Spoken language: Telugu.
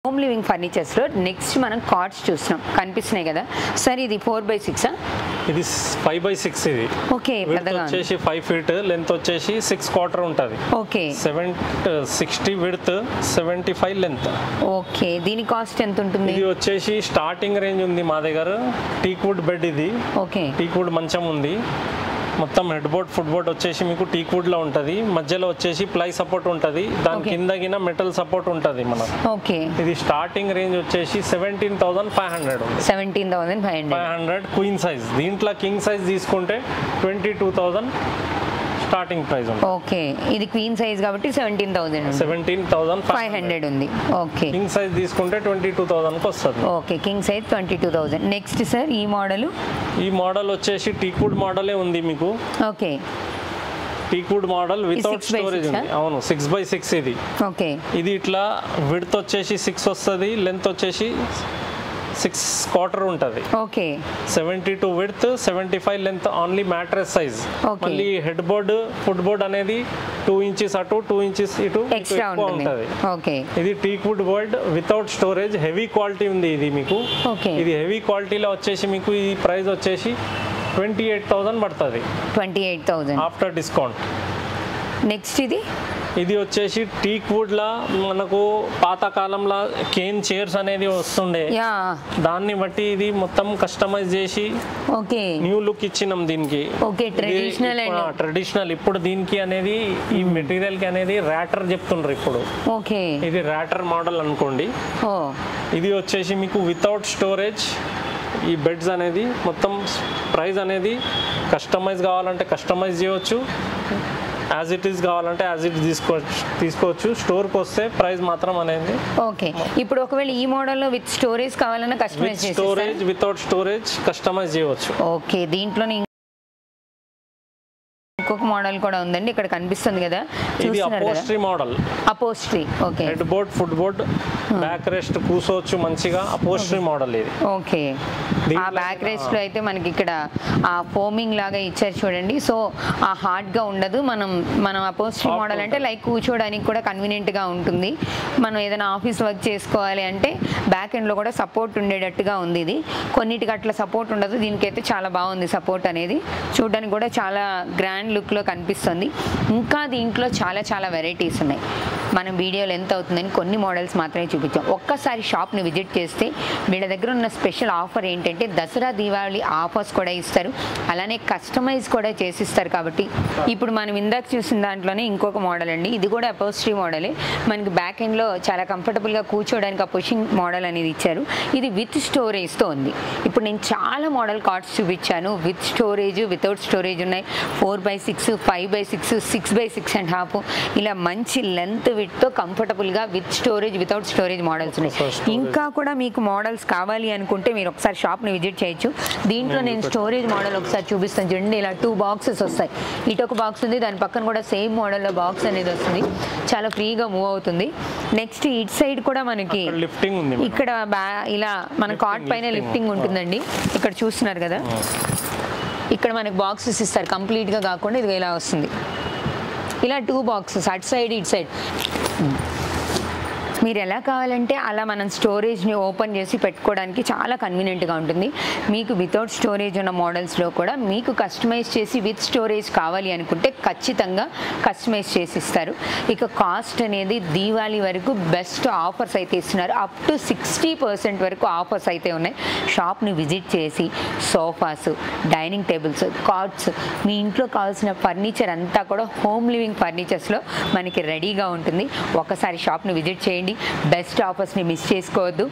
హోమ్ లివింగ్ ఫర్నిచర్స్ లో నెక్స్ట్ మనం కార్డ్స్ చూస్తున్నాం కనిపిస్తున్నాయి కదా సార్ ఇది 4x6 ఇది 5x6 ఇది ఓకే పెద్దగా వచ్చేసి 5 ఫీట్ లెంత్ వచ్చేసి 6 క్వార్టర్ ఉంటది ఓకే 60 విడ్త్ 75 లెంత్ ఓకే దీని కాస్ట్ ఎంత ఉంటుంది ఇది వచ్చేసి స్టార్టింగ్ రేంజ్ ఉంది మా దగ్గర టీక్ వుడ్ బెడ్ ఇది ఓకే టీక్ వుడ్ మంచం ఉంది మొత్తం హెడ్ బోర్డ్ ఫుట్ బోర్డ్ వచ్చేసి మీకు టీక్ వుడ్ లో ఉంటది మధ్యలో వచ్చేసి ప్లై సపోర్ట్ ఉంటది దాని కిందగిన మెటల్ సపోర్ట్ ఉంటది మనకు ఓకే ఇది స్టార్టింగ్ రేంజ్ వచ్చేసి 17500 ఉంది 17500 క్వీన్ సైజ్ దీంట్లో కింగ్ సైజ్ తీసుకుంటే 22000 స్టార్టింగ్ ప్రైస్ ఉంది ఓకే ఇది క్వీన్ సైజ్ కాబట్టి 17500 ఉంది ఓకే కింగ్ సైజ్ తీసుకుంటే 22000 కి వస్తుంది okay king size 22000 next sir ఈ మోడల్ వచ్చేసి టీక్ వుడ్ మోడలే ఉంది మీకు okay teak wood model without storage ఉంది అవును 6x6 ఇది ఓకే ఇది ఇట్లా విడ్త్ వచ్చేసి 6 వస్తుంది లెంత్ వచ్చేసి 6 క్వార్టర్ ఉంటది okay 72 width 75 length only mattress size మళ్ళీ హెడ్ బోర్డ్ ఫుట్ బోర్డ్ అనేది 2 ఇంచెస్ అటు 2 ఇంచెస్ ఇటు ఎక్స్ట్రా ఉంటది ఓకే ఇది teak wood board without storage heavy quality ఉంది ఇది మీకు ఇది హెవీ క్వాలిటీలో వచ్చేసి మీకు ఈ ప్రైస్ వచ్చేసి 28000 పడుతుంది 28000 ఆఫ్టర్ డిస్కౌంట్ నెక్స్ట్ ఇది వచ్చేసి టీక్ వుడ్ లా మనకు పాతకాలంలో కేన్ చైర్స్ అనేది వస్తుండే దాన్ని బట్టి ఇది మొత్తం కస్టమైజ్ చేసి ఓకే న్యూ లుక్ ఇచ్చినాం దీనికి ఓకే ట్రెడిషనల్ ఇప్పుడు దీనికి అనేది ఈ మెటీరియల్ కి అనేది ర్యాటర్ చెప్తుండ్రు ఇప్పుడు ఓకే ఇది ర్యాటర్ మోడల్ అనుకోండి ఇది వచ్చేసి మీకు వితౌట్ స్టోరేజ్ ఈ బెడ్స్ అనేది మొత్తం ప్రైస్ అనేది కస్టమైజ్ కావాలంటే కస్టమైజ్ చేయవచ్చు యాజ్ ఇట్ ఈస్ కావాలంటే యాజ్ ఇట్ తీసుకోవచ్చు స్టోర్కి వస్తే ప్రైస్ మాత్రం అనేది ఓకే ఇప్పుడు ఒకవేళ ఈ మోడల్లో విత్ స్టోరేజ్ కావాలన్నా customise storage without storage customise చేయవచ్చు ఓకే దీంట్లోనే ఇంకొక మోడల్ కూడా ఉందండి ఇక్కడ కనిపిస్తుంది కదా ఇది అపోస్ట్రీ మోడల్ అపోస్ట్రీ okay head board foot board back rest కూర్చోవచ్చు మంచిగా అపోస్ట్రీ మోడల్ ఇది ఓకే ఆ బ్యాక్ రెస్ట్ లో అయితే మనకి ఇక్కడ ఆ ఫోమింగ్ లాగా ఇచ్చారు చూడండి సో ఆ హార్డ్ గా ఉండదు మనం అపోస్ట్రీ మోడల్ అంటే లైక్ కూర్చోడానికి కూడా కన్వీనియంట్ గా ఉంటుంది మనం ఏదైనా ఆఫీస్ వర్క్ చేసుకోవాలి అంటే బ్యాక్ ఎండ్ లో కూడా సపోర్ట్ ఉండేటట్టుగా ఉంది ఇది కొన్నిటికి అట్లా సపోర్ట్ ఉండదు దీనికైతే చాలా బాగుంది సపోర్ట్ అనేది చూడడానికి కూడా చాలా గ్రాండ్ లుక్ లో కనిపిస్తుంది ఇంకా దీంట్లో చాలా వెరైటీస్ ఉన్నాయి మనం వీడియోలో ఎంత అవుతుందని కొన్ని మోడల్స్ మాత్రమే చూపించాం ఒక్కసారి షాప్ని విజిట్ చేస్తే వీళ్ళ దగ్గర ఉన్న స్పెషల్ ఆఫర్ ఏంటంటే దసరా దీపావళి ఆఫర్స్ కూడా ఇస్తారు అలానే కస్టమైజ్ కూడా చేసిస్తారు కాబట్టి ఇప్పుడు మనం ఇందాక చూసిన దాంట్లోనే ఇంకొక మోడల్ అండి ఇది కూడా అపోస్ట్రీ మోడలే మనకి బ్యాక్ ఎండ్లో చాలా కంఫర్టబుల్గా కూర్చోడానికి ఆ పుషింగ్ మోడల్ అనేది ఇచ్చారు ఇది విత్ స్టోరేజ్తో ఉంది ఇప్పుడు నేను చాలా మోడల్ కార్డ్స్ చూపించాను విత్ స్టోరేజ్ వితౌట్ స్టోరేజ్ ఉన్నాయి 4x6 5x6 6x6.5 ఇలా మంచి లెంత్ విడ్తో కంఫర్టబుల్గా with storage without storage models ఉన్నాయి ఇంకా కూడా మీకు మోడల్స్ కావాలి అనుకుంటే మీరు ఒకసారి షాప్ని విజిట్ చేయొచ్చు దీంట్లో నేను స్టోరేజ్ మోడల్ ఒకసారి చూపిస్తాను చూడండి ఇలా 2 బాక్సెస్ వస్తాయి ఇటు ఒక బాక్స్ ఉంది దాని పక్కన కూడా సేమ్ మోడల్లో బాక్స్ అనేది వస్తుంది చాలా ఫ్రీగా మూవ్ అవుతుంది నెక్స్ట్ ఇట్ సైడ్ కూడా మనకి ఇక్కడ ఇలా మన కార్డ్ పైన లిఫ్టింగ్ ఉంటుందండి ఇక్కడ చూస్తున్నారు కదా ఇక్కడ మనకి బాక్సెస్ ఇస్తారు కంప్లీట్గా కాకుండా ఇది ఇలా వస్తుంది ఇలా 2 బాక్సెస్ అటు సైడ్ ఇటు సైడ్ మీరు ఎలా కావాలంటే అలా మనం స్టోరేజ్ని ఓపెన్ చేసి పెట్టుకోవడానికి చాలా కన్వీనియంట్గా ఉంటుంది మీకు వితౌట్ స్టోరేజ్ ఉన్న మోడల్స్లో కూడా మీకు కస్టమైజ్ చేసి విత్ స్టోరేజ్ కావాలి అనుకుంటే ఖచ్చితంగా కస్టమైజ్ చేసి ఇస్తారు ఇక కాస్ట్ అనేది దీవాళీ వరకు బెస్ట్ ఆఫర్స్ అయితే ఇస్తున్నారు అప్ టు 60% వరకు ఆఫర్స్ అయితే ఉన్నాయి షాప్ని విజిట్ చేసి సోఫాస్ డైనింగ్ టేబుల్స్ కార్డ్స్ మీ ఇంట్లో కావాల్సిన ఫర్నిచర్ అంతా కూడా హోమ్ లివింగ్ ఫర్నిచర్స్లో మనకి రెడీగా ఉంటుంది ఒకసారి షాప్ని విజిట్ చేయండి బెస్ట్ ఆఫర్స్ని మిస్ చేసుకోవద్దు